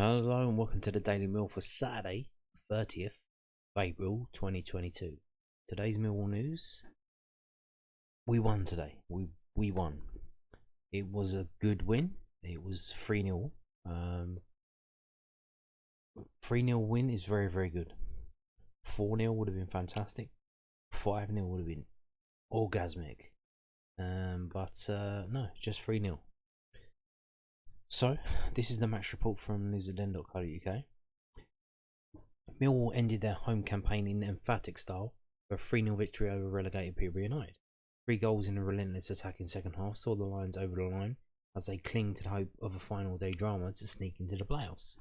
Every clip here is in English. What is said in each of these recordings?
Hello and welcome to the Daily Mill for Saturday, 30th of April 2022. Today's Millwall news. We won today. We won. It was a good win. It was 3-0. 3-0 win is very, very good. 4-0 would have been fantastic. 5-0 would have been orgasmic. But no, just 3-0. So, this is the match report from newsden.co.uk. Millwall ended their home campaign in emphatic style with a 3-0 victory over relegated Peterborough United. 3 goals in a relentless attacking second half saw the Lions over the line as they cling to the hope of a final day drama to sneak into the playoffs.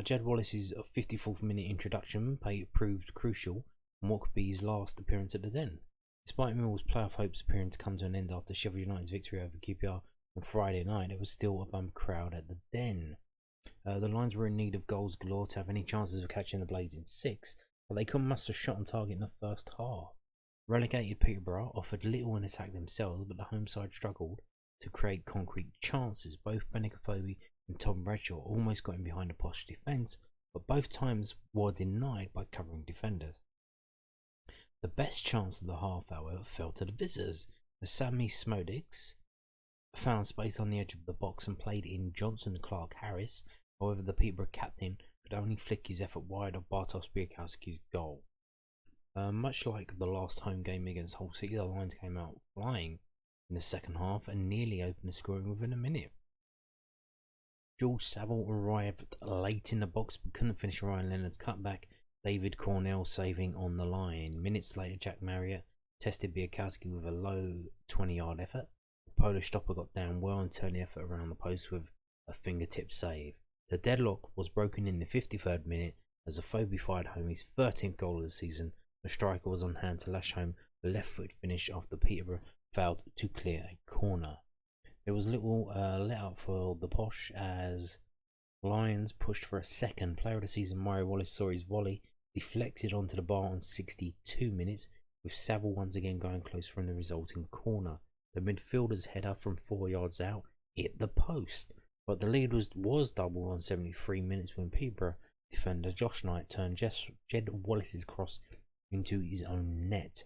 Jed Wallace's 54th minute introduction proved crucial on what could be his last appearance at the Den. Despite Millwall's playoff hopes appearing to come to an end after Sheffield United's victory over QPR on Friday night, there was still a bump crowd at the Den. The Lions were in need of goals galore to have any chances of catching the Blades in 6, but they couldn't muster a shot on target in the first half. Relegated Peterborough offered little in attack themselves, but the home side struggled to create concrete chances. Both Benicophobe and Tom Bradshaw almost got in behind a posh defence, but both times were denied by covering defenders. The best chance of the half, however, fell to the visitors, as Sammy Smodics found space on the edge of the box and played in Johnson Clark Harris. However, the Peterborough captain could only flick his effort wide of Bartosz Białkowski's goal. Much like the last home game against Hull City, the Lions came out flying in the second half and nearly opened the scoring within a minute. George Saville arrived late in the box but couldn't finish Ryan Leonard's cutback. David Cornell saving on the line. Minutes later, Jack Marriott tested Białkowski with a low 20-yard effort. The Polish stopper got down well and turned the effort around the post with a fingertip save. The deadlock was broken in the 53rd minute as the Phobie fired home his 13th goal of the season. The striker was on hand to lash home a left-foot finish after Peterborough failed to clear a corner. There was little let up for the Posh as Lions pushed for a second. Player of the season Mario Wallace saw his volley deflected onto the bar on 62 minutes, with Saville once again going close from the resulting corner. The midfielder's header from 4 yards out hit the post, but the lead was doubled on 73 minutes when Peterborough defender Josh Knight turned Jed Wallace's cross into his own net.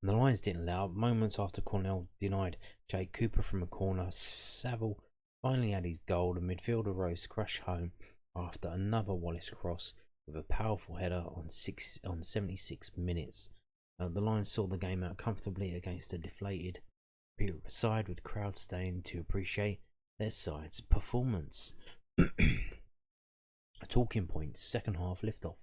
And the Lions didn't allow. Moments after Cornell denied Jake Cooper from a corner, Saville finally had his goal. The midfielder rose to crash home after another Wallace cross with a powerful header on 76 minutes. The Lions saw the game out comfortably against a deflated Peterborough side, with crowds staying to appreciate their side's performance. Talking points, second half liftoff.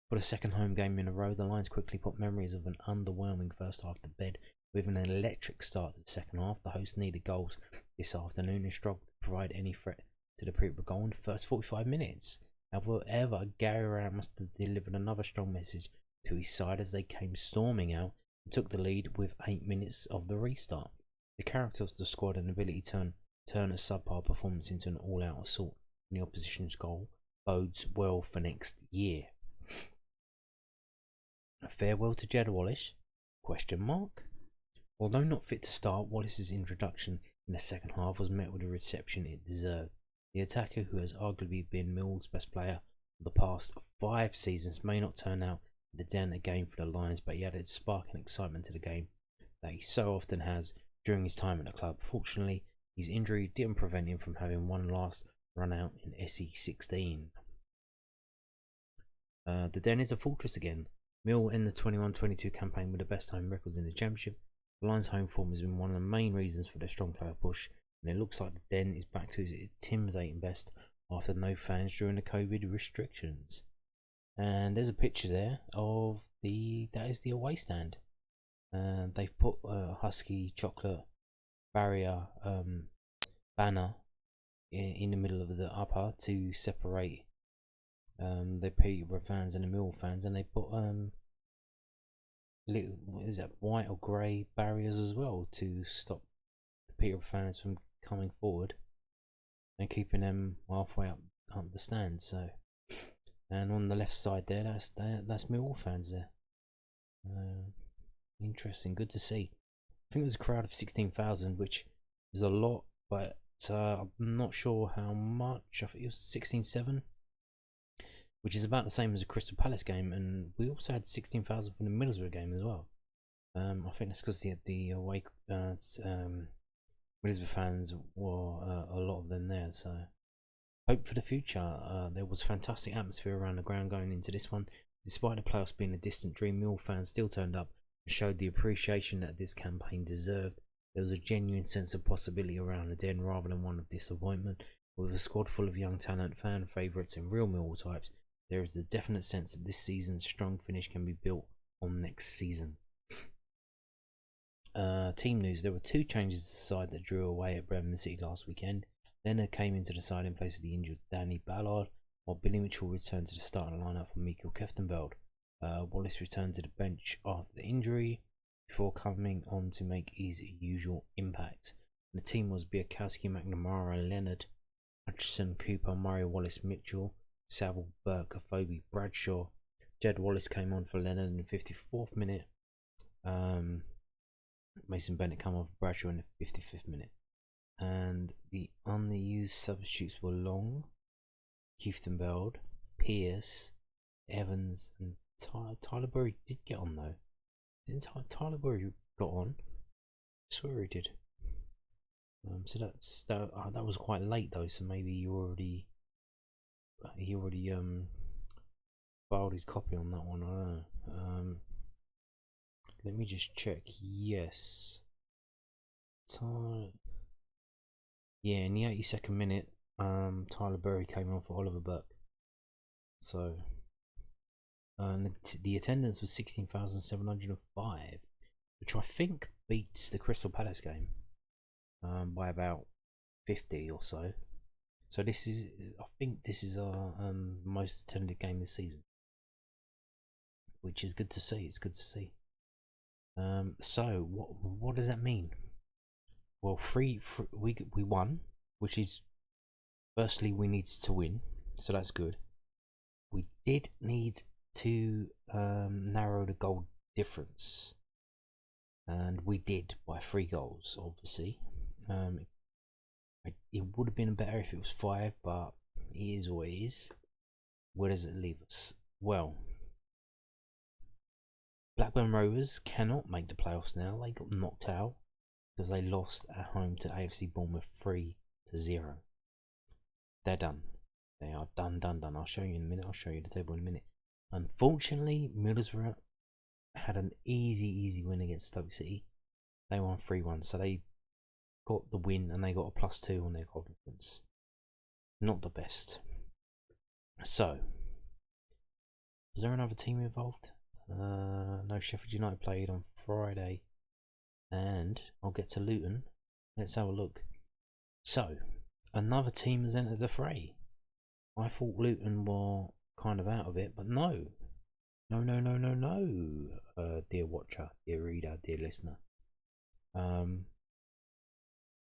For the second home game in a row, the Lions quickly put memories of an underwhelming first half to bed with an electric start to the second half. The hosts needed goals this afternoon and struggled to provide any threat to the Peterborough goal in the first 45 minutes. However, Gary Rowett must have delivered another strong message to his side as they came storming out and took the lead with 8 minutes of the restart. The character of the squad and ability to turn a subpar performance into an all-out assault in the opposition's goal bodes well for next year. A farewell to Jed Wallace? ? Although not fit to start, Wallace's introduction in the second half was met with a reception it deserved. The attacker, who has arguably been Millwall's best player for the past 5 seasons, may not turn out at the Den again for the Lions, but he added spark and excitement to the game that he so often has during his time at the club. Fortunately, his injury didn't prevent him from having one last run out in SE16. The Den is a fortress again. Mill in the 21-22 campaign with the best home records in the Championship. The Lions' home form has been one of the main reasons for their strong player push, and it looks like the Den is back to its intimidating best after no fans during the COVID restrictions. And there's a picture there of that is the away stand. They've put a Husky chocolate barrier banner in the middle of the upper to separate the Peterborough fans and the Millwall fans, and they put little, what is that, white or grey barriers as well to stop the Peterborough fans from coming forward and keeping them halfway up the stand. So, and on the left side there, that's Millwall fans there. Interesting, good to see. I think it was a crowd of 16,000, which is a lot, but I'm not sure how much. I think it was 16-7, which is about the same as a Crystal Palace game, and we also had 16,000 from the Middlesbrough game as well. I think that's because the away Middlesbrough fans were a lot of them there. So hope for the future. There was fantastic atmosphere around the ground going into this one. Despite the playoffs being a distant dream, Millwall fans still turned up and showed the appreciation that this campaign deserved. There was a genuine sense of possibility around the den rather than one of disappointment. With a squad full of young talent, fan favourites and real Millwall types, there is a definite sense that this season's strong finish can be built on next season. Team news: there were 2 changes to the side that drew away at Birmingham City last weekend. Leonard came into the side in place of the injured Danny Ballard, while Billy Mitchell returned to the starting lineup for Mikael Keftenbeld. Wallace returned to the bench after the injury before coming on to make his usual impact. The team was Biakowski, McNamara, Leonard, Hutchison, Cooper, Murray, Wallace, Mitchell, Saville, Burke, Afobe, Bradshaw. Jed Wallace came on for Leonard in the 54th minute. Mason Bennett came on for Bradshaw in the 55th minute. And the unused substitutes were Long, Keftenbeld, Pierce, Evans, and Tyler Burry did get on though. Didn't Tyler Burry got on? I swear he did. So that was quite late though. So maybe he already filed his copy on that one. I don't know. Let me just check. Yes. Yeah, in the 82nd minute, Tyler Burry came on for Oliver Burke. So, the attendance was 16,705, which I think beats the Crystal Palace game by about 50 or so. So I think this is our most attended game this season, which is good to see. It's good to see. So what does that mean? Well, we won, which is, firstly, we needed to win, so that's good. We did need to narrow the goal difference, and we did by 3 goals, obviously. It would have been better if it was 5, but it is what it is. Where does it leave us? Well, Blackburn Rovers cannot make the playoffs now. They got knocked out because they lost at home to AFC Bournemouth 3-0. They're done. They are done. I'll show you in a minute. I'll show you the table in a minute. Unfortunately, Middlesbrough had an easy win against Stoke City. They won 3-1, so they got the win and they got a +2 on their confidence. Not the best. So, was there another team involved? No, Sheffield United played on Friday, and I'll get to Luton. Let's have a look. So, another team has entered the fray. I thought Luton were kind of out of it, but no, dear watcher, dear reader, dear listener.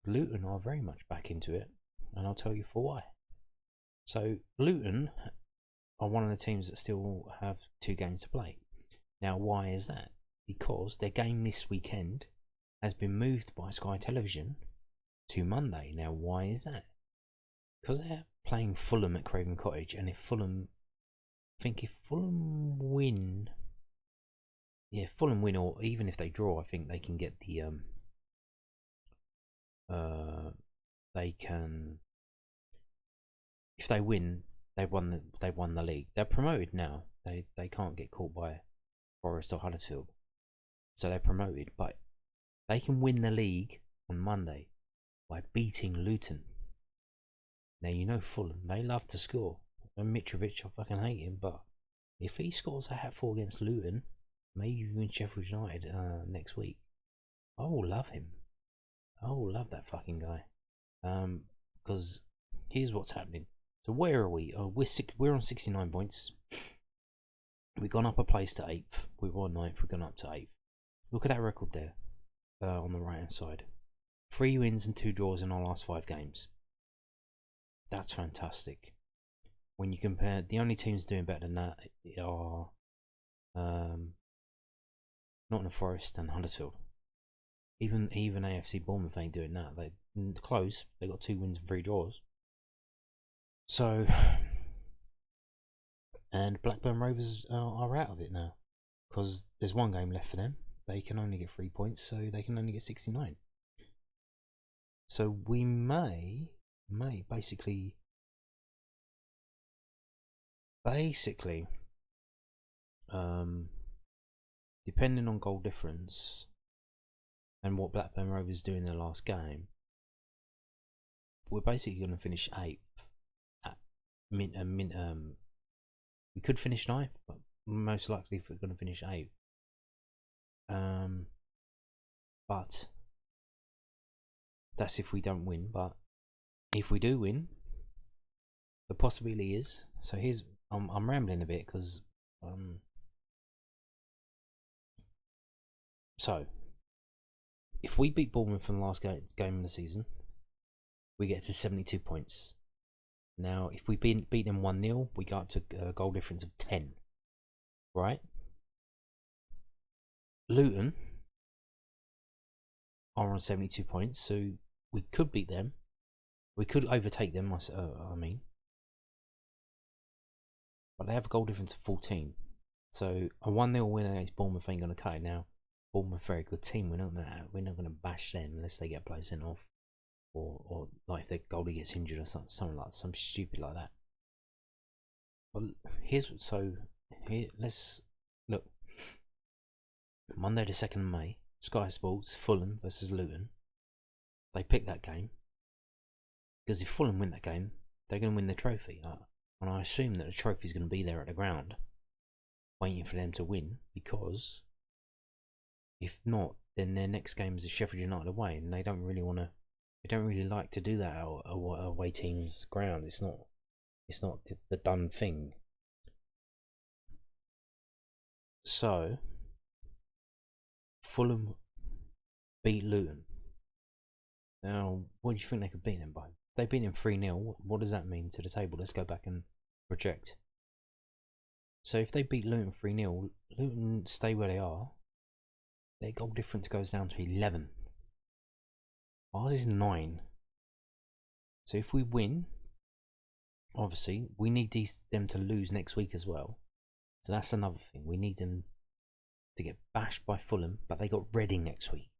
Luton are very much back into it, and I'll tell you for why. So, Luton are one of the teams that still have 2 games to play. Now, why is that? Because their game this weekend has been moved by Sky Television to Monday. Now, why is that? Because they're playing Fulham at Craven Cottage, and if Fulham win, or even if they draw, I think they can get the if they win, they've won the league. They're promoted now. They can't get caught by Forest or Huddersfield, so they're promoted. But they can win the league on Monday by beating Luton. Now, you know Fulham, they love to score. And Mitrovic, I fucking hate him, but if he scores a hat-trick against Luton, maybe even Sheffield United next week, I will love him. I will love that fucking guy. Because here's what's happening. So where are we? We're on 69 points. We've gone up a place to 8th. We were 9th. We've gone up to 8th. Look at that record there on the right hand side. 3 wins and 2 draws in our last 5 games. That's fantastic. When you compare, the only teams doing better than that are Nottingham Forest and Huddersfield. Even AFC Bournemouth ain't doing that. They close. They got 2 wins and 3 draws. So, and Blackburn Rovers are out of it now because there's 1 game left for them. They can only get 3 points, so they can only get 69. So we may basically, depending on goal difference and what Blackburn Rovers do in their last game, we're basically going to finish 8th. We could finish 9th, but most likely we're going to finish 8th. But that's if we don't win. But if we do win, the possibility is. So here's I'm rambling a bit because so if we beat Bournemouth in the last game of the season, we get to 72 points. Now, if we beat them 1-0, we go up to a goal difference of 10. Right? Luton are on 72 points, so we could beat them. We could overtake them, I mean. But they have a goal difference of 14. So a 1-0 win against Bournemouth ain't going to cut it. Now, Bournemouth, very good team. We're not going to bash them unless they get players sent off. Or like if their goalie gets injured or something like something stupid like that. Well, let's look. Monday the 2nd of May, Sky Sports, Fulham versus Luton. They pick that game because if Fulham win that game, they're going to win the trophy. And I assume that the trophy is going to be there at the ground, waiting for them to win. Because if not, then their next game is a Sheffield United away, and they don't really want to. They don't really like to do that at away team's ground. It's not the done thing. So Fulham beat Luton. Now, what do you think they could beat them by? They beat them 3-0. What does that mean to the table? Let's go back and project. So if they beat Luton 3-0, Luton stay where they are. Their goal difference goes down to 11. Ours is 9. So if we win, obviously, we need them to lose next week as well. So that's another thing. We need them to get bashed by Fulham, but they got Reading next week.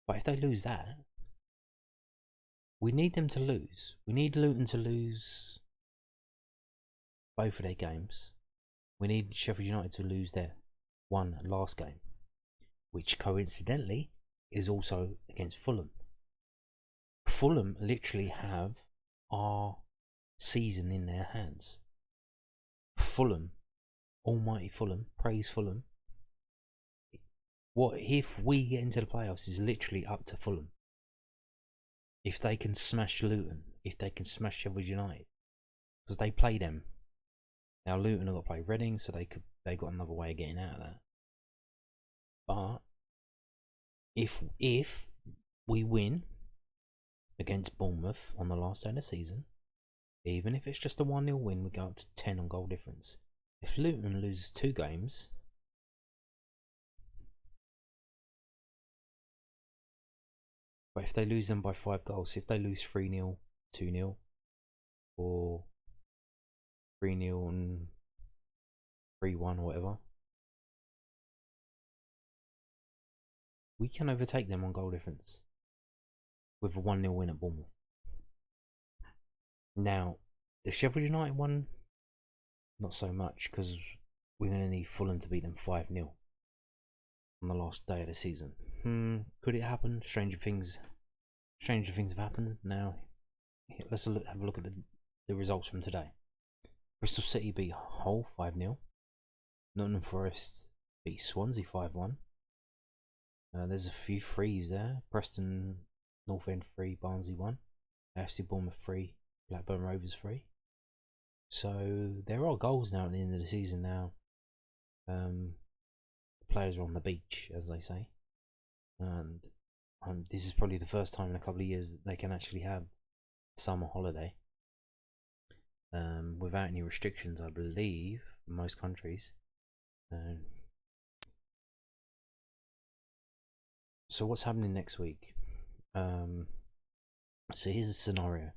But if they lose that, we need them to lose. We need Luton to lose both of their games. We need Sheffield United to lose their one last game, which coincidentally is also against Fulham. Fulham literally have our season in their hands. Fulham, almighty Fulham, praise Fulham. What if we get into the playoffs is literally up to Fulham. If they can smash Luton, if they can smash Sheffield United, because they play them. Now Luton have got to play Reading, so they got another way of getting out of that. But if we win against Bournemouth on the last day of the season, even if it's just a 1-0 win, we go up to 10 on goal difference. If Luton loses 2 games, but if they lose them by 5 goals, if they lose 3-0, 2-0, or 3-0 and 3-1 or whatever, we can overtake them on goal difference with a 1-0 win at Bournemouth. Now, the Sheffield United one, not so much, because we're going to need Fulham to beat them 5-0 on the last day of the season. Could it happen? Stranger things have happened. Now, let's have a look at the results from today. Bristol City beat Hull 5-0. Nottingham Forest beat Swansea 5-1. There's a few threes there. Preston North End 3, Barnsley 1. AFC Bournemouth 3, Blackburn Rovers 3. So there are goals now at the end of the season now. The players are on the beach, as they say. And this is probably the first time in a couple of years that they can actually have a summer holiday. Without any restrictions, I believe, in most countries. So what's happening next week? So here's a scenario.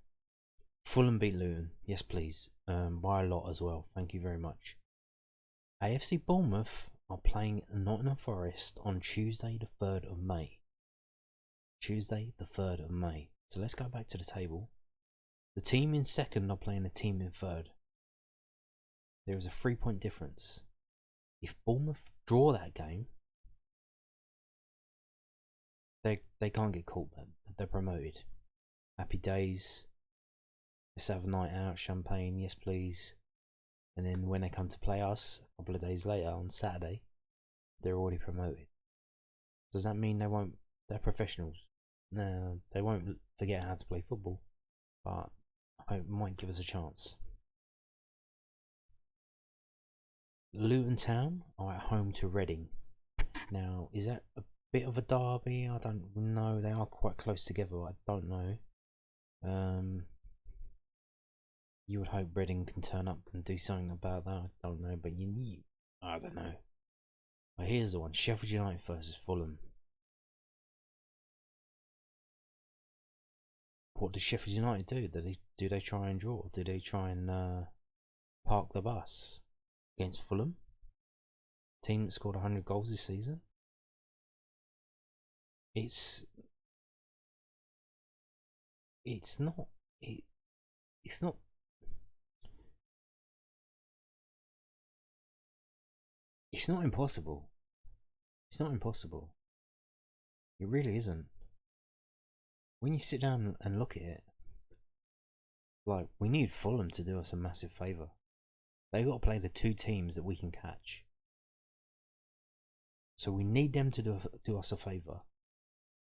Fulham beat Luton, yes please, by a lot as well. Thank you very much. AFC Bournemouth are playing Nottingham Forest on Tuesday the 3rd of May. Tuesday the 3rd of May. So let's go back to the table. The team in second are playing the team in third. There is a 3-point difference. If Bournemouth draw that game, they can't get caught then. They're promoted. Happy days. Let's have a night out, champagne, yes please. And then when they come to play us a couple of days later on Saturday, they're already promoted. Does that mean they're professionals? No, they won't forget how to play football, but it might give us a chance. Luton Town are at home to Reading. Now, is that a bit of a derby? I don't know. They are quite close together. I don't know. You would hope Reading can turn up and do something about that. I don't know, but I don't know. But here's the one: Sheffield United versus Fulham. What does Sheffield United do? Do they try and draw? Do they try and park the bus against Fulham? Team that scored 100 goals this season. It's not impossible. It's not impossible. It really isn't. When you sit down and look at it, like, we need Fulham to do us a massive favour. They got to play the two teams that we can catch. So we need them to do us a favour.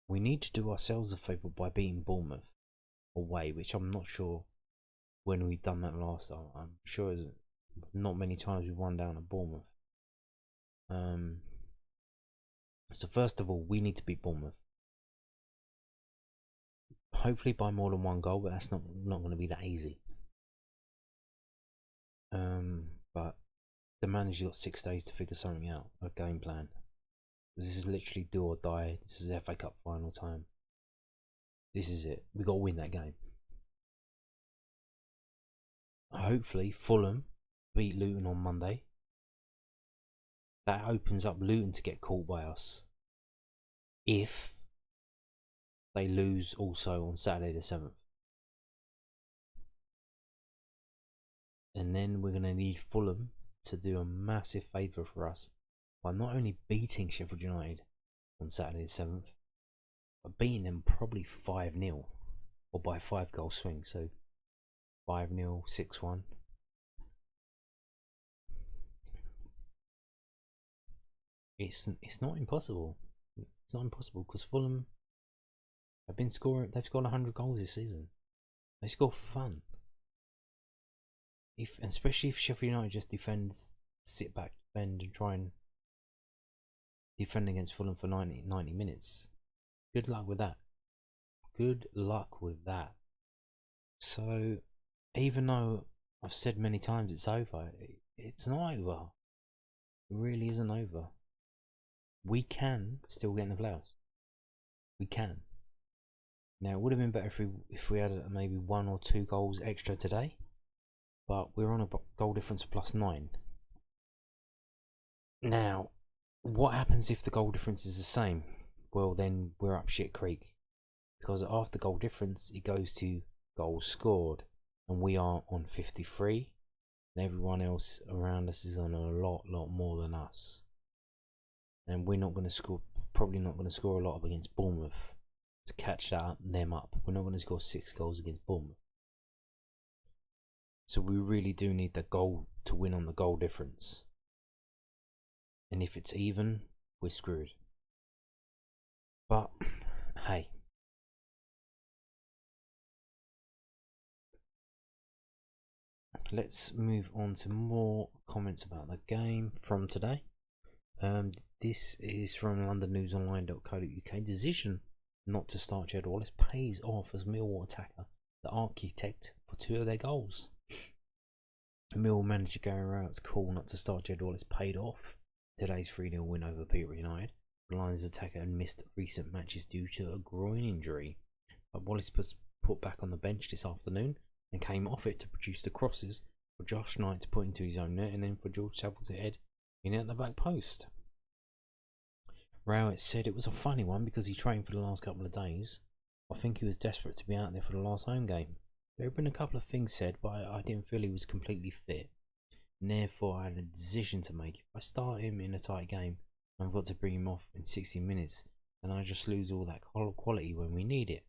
We need to do ourselves a favour by beating Bournemouth away, which I'm not sure when we've done that last time. I'm sure not many times we've won down at Bournemouth. So first of all, we need to beat Bournemouth. Hopefully by more than one goal, but that's not going to be that easy. But the manager's got 6 days to figure something out, a game plan. This is literally do or die. This is FA Cup final time. This is it. We got to win that game. Hopefully Fulham beat Luton on Monday. That opens up Luton to get caught by us. If they lose also on Saturday the 7th. And then we're going to need Fulham to do a massive favour for us by not only beating Sheffield United on Saturday the 7th, but beating them probably 5-0 or by 5-goal swing. So 5-0, 6-1. It's not impossible. It's not impossible because Fulham they've scored 100 goals this season. They score for fun. Especially if Sheffield United just sit back, defend, and try and defend against Fulham for 90 minutes. Good luck with that. Good luck with that. So, even though I've said many times it's over, it's not over. It really isn't over. We can still get in the playoffs. We can. Now, it would have been better if we had maybe 1 or 2 goals extra today, but we're on a goal difference of +9. Now, what happens if the goal difference is the same? Well, then we're up shit creek, because after goal difference it goes to goals scored, and we are on 53, and everyone else around us is on a lot more than us, and we're not going to score. Probably not going to score a lot up against Bournemouth to catch them up. We're not going to score 6 goals against Bournemouth. So we really do need the goal to win on the goal difference. And if it's even, we're screwed. But, hey. Let's move on to more comments about the game from today. This is from londonnewsonline.co.uk. Decision not to start Jed Wallace pays off as Millwall attacker, the architect for 2 of their goals. Millwall manager Gary Rowett's call not to start Jed Wallace paid off today's 3-0 win over Peterborough United. The Lions attacker had missed recent matches due to a groin injury, but Wallace was put back on the bench this afternoon and came off it to produce the crosses for Josh Knight to put into his own net and then for George Saville to head in at the back post. Rowett said it was a funny one because he trained for the last couple of days. I think he was desperate to be out there for the last home game. There have been a couple of things said, but I didn't feel he was completely fit. And therefore I had a decision to make. If I start him in a tight game and I've got to bring him off in 60 minutes, then I just lose all that quality when we need it.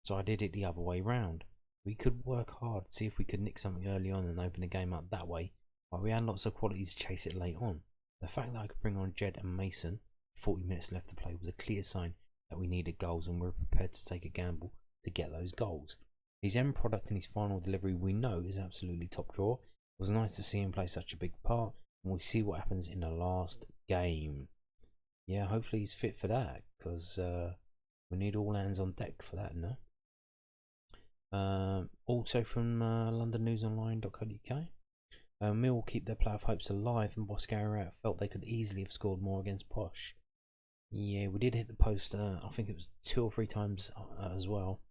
So I did it the other way round. We could work hard, see if we could nick something early on and open the game up that way, but we had lots of quality to chase it late on. The fact that I could bring on Jed and Mason, 40 minutes left to play, was a clear sign that we needed goals and we were prepared to take a gamble to get those goals. His end product and his final delivery we know is absolutely top drawer. It was nice to see him play such a big part, and we'll see what happens in the last game. Yeah, hopefully he's fit for that, because we need all hands on deck for that, no? Also from londonnewsonline.co.uk, Millwall keep their playoff hopes alive, and boss Gary Rowett felt they could easily have scored more against Posh. Yeah, we did hit the post, I think it was 2 or 3 times as well.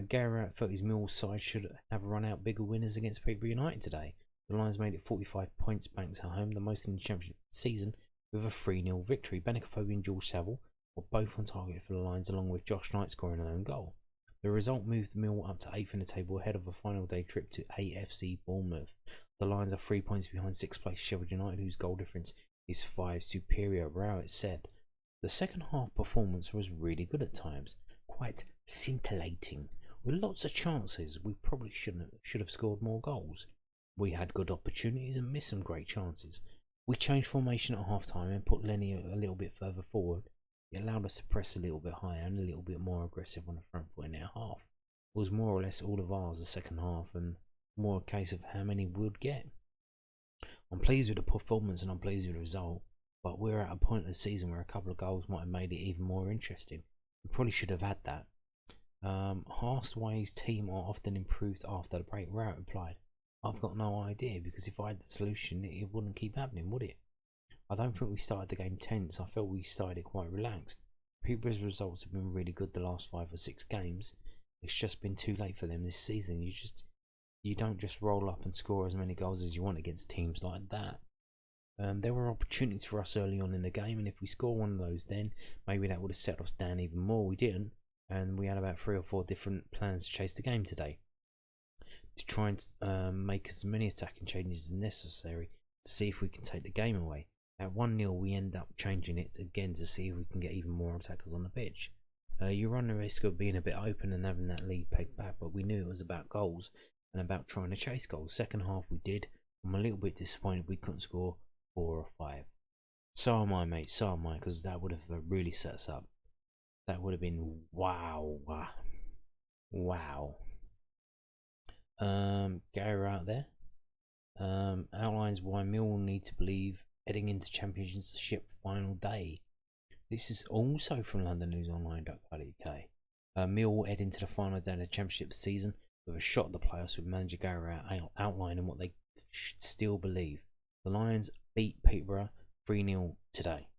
Gary Rowett felt his Millwall side should have run out bigger winners against Peterborough United today. The Lions made it 45 points banked at home, the most in the championship season, with a 3-0 victory. Benicophobe and George Saville were both on target for the Lions, along with Josh Knight scoring an own goal. The result moved Millwall up to 8th in the table ahead of a final day trip to AFC Bournemouth. The Lions are 3 points behind 6th place Sheffield United, whose goal difference is 5 superior. Rowett said, "The second half performance was really good at times, quite scintillating. With lots of chances, we probably should have scored more goals. We had good opportunities and missed some great chances. We changed formation at half time and put Lenny a little bit further forward. It allowed us to press a little bit higher and a little bit more aggressive on the front foot in our half. It was more or less all of ours the second half, and more a case of how many we would get. I'm pleased with the performance and I'm pleased with the result, but we're at a point of the season where a couple of goals might have made it even more interesting. We probably should have had that. Hastway's team are often improved after the break." Rowett replied, "I've got no idea, because if I had the solution it wouldn't keep happening, would it? I don't think we started the game tense. I felt we started it quite relaxed. Peterborough's results have been really good the last 5 or 6 games. It's just been too late for them this season. You don't just roll up and score as many goals as you want against teams like that. There were opportunities for us early on in the game, and if we score one of those, then maybe that would have set us down even more. We didn't, and we had about 3 or 4 different plans to chase the game today, to try and make as many attacking changes as necessary to see if we can take the game away. At 1-0 we end up changing it again to see if we can get even more attackers on the pitch. You run the risk of being a bit open and having that lead pegged back, but we knew it was about goals and about trying to chase goals. Second half we did. I'm a little bit disappointed we couldn't score 4 or 5. So am I, mate, so am I, because that would have really set us up. That would have been wow. Gary out there outlines why Millwall need to believe heading into Championship final day. This is also from londonnewsonline.co.uk. Millwall head into the final day of the Championship season with a shot at the playoffs, with manager Gary outlining what they should still believe. The Lions beat Peterborough 3-0 today.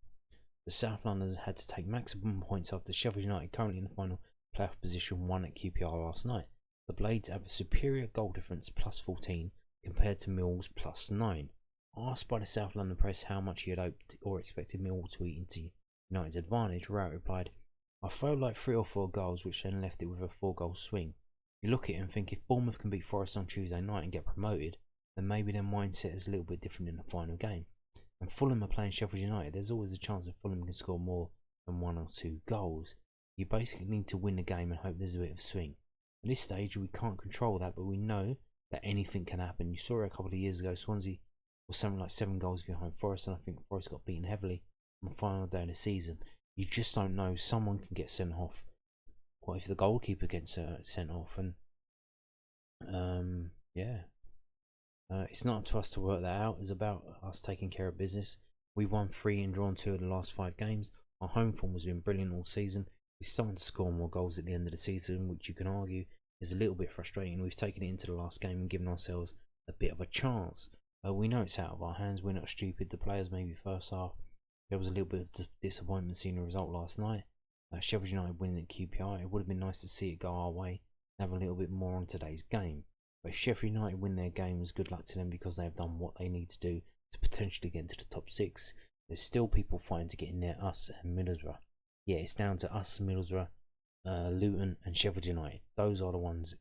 The South Londoners had to take maximum points after Sheffield United, currently in the final playoff position, won at QPR last night. The Blades have a superior goal difference, +14, compared to Millwall's +9. Asked by the South London press how much he had hoped or expected Millwall to eat into United's advantage, Rowett replied, "I felt like 3 or 4 goals, which then left it with a 4-goal swing. You look at it and think if Bournemouth can beat Forest on Tuesday night and get promoted, then maybe their mindset is a little bit different in the final game. And Fulham are playing Sheffield United. There's always a chance that Fulham can score more than 1 or 2 goals. You basically need to win the game and hope there's a bit of swing. At this stage, we can't control that, but we know that anything can happen. You saw it a couple of years ago. Swansea was something like 7 goals behind Forest, and I think Forest got beaten heavily on the final day of the season. You just don't know. Someone can get sent off. What if the goalkeeper gets sent off? And it's not up to us to work that out. It's about us taking care of business. We've won 3 and drawn 2 of the last 5 games. Our home form has been brilliant all season. We're starting to score more goals at the end of the season, which you can argue is a little bit frustrating. We've taken it into the last game and given ourselves a bit of a chance. We know it's out of our hands. We're not stupid. The players maybe first half there was a little bit of disappointment seeing the result last night. Sheffield United winning at QPR. It would have been nice to see it go our way and have a little bit more on today's game. But if Sheffield United win their games, good luck to them because they have done what they need to do to potentially get into the top 6. There's still people fighting to get in there, us and Middlesbrough. Yeah, it's down to us, Middlesbrough, Luton and Sheffield United. Those are the ones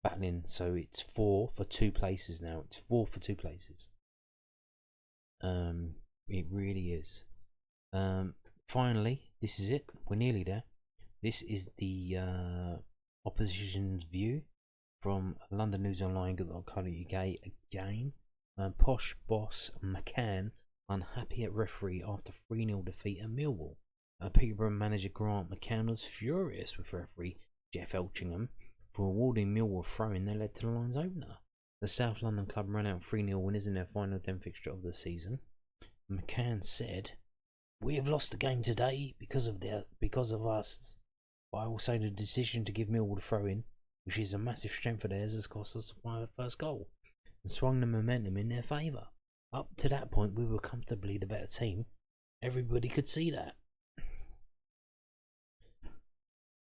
battling. So it's 4 for 2 places now. It's 4 for 2 places. It really is. Finally, this is it. We're nearly there. This is the opposition's view from London News Online, UK again. Posh boss McCann unhappy at referee after 3-0 defeat at Millwall. Peterborough manager Grant McCann was furious with referee Jeff Elchingham for awarding Millwall throwing that led to the line's opener. The South London club ran out 3-0 winners in their final 10 fixture of the season. McCann said, "We have lost the game today because of us. But I will say the decision to give Millwall the throw-in, which is a massive strength of theirs, has cost us the first goal and swung the momentum in their favour. Up to that point, we were comfortably the better team. Everybody could see that.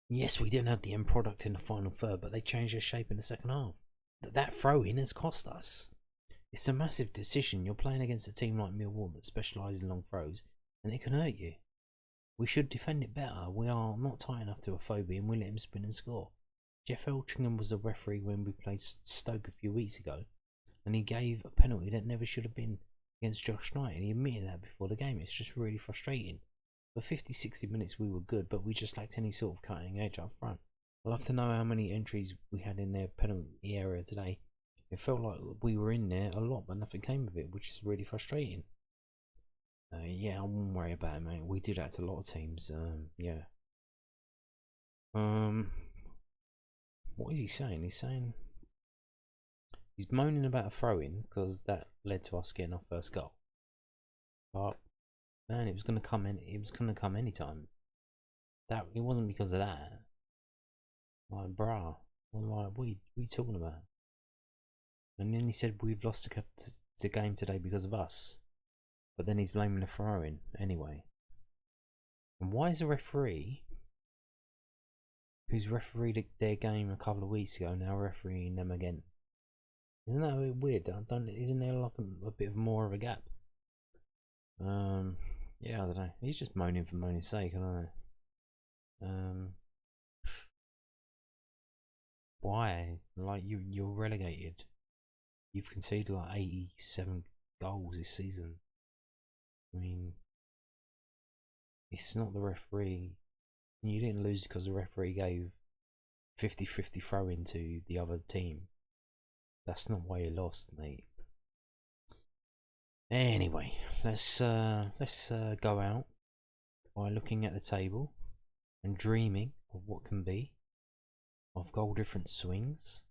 Yes, we didn't have the end product in the final third, but they changed their shape in the second half. That throw-in has cost us. It's a massive decision. You're playing against a team like Millwall that specialises in long throws, and it can hurt you. We should defend it better. We are not tight enough to a phobia and we let him spin and score. Jeff Elchingham was a referee when we played Stoke a few weeks ago, and he gave a penalty that never should have been against Josh Knight, and he admitted that before the game. It's just really frustrating. For 50-60 minutes we were good, but we just lacked any sort of cutting edge up front. I'd love to know how many entries we had in their penalty area today. It felt like we were in there a lot, but nothing came of it, which is really frustrating." Yeah, I won't worry about it, mate. We do that to a lot of teams. Yeah. What is he saying? He's moaning about a throw-in because that led to us getting our first goal. But man, it was gonna come in. It was gonna come anytime. That it wasn't because of that. Like, bruh, what are you talking about? And then he said we've lost the game today because of us. But then he's blaming the throw-in anyway. And why is a referee who's refereed their game a couple of weeks ago now refereeing them again? Isn't that a bit weird? Isn't there like a bit more of a gap? Yeah, I don't know. He's just moaning for moaning's sake, I don't know. Why? Like you're relegated. You've conceded like 87 goals this season. I mean, it's not the referee. You didn't lose because the referee gave 50-50 throw in to the other team. That's not why you lost, mate. Anyway, let's go out by looking at the table and dreaming of what can be, of goal different swings.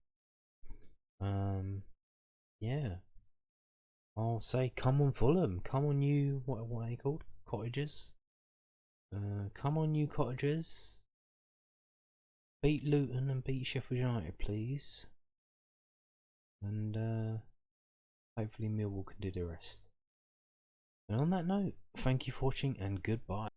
Yeah. I'll say, come on Fulham, come on you, what are they called? Cottagers. Come on you Cottagers. Beat Luton and beat Sheffield United, please. And hopefully Millwall can do the rest. And on that note, thank you for watching and goodbye.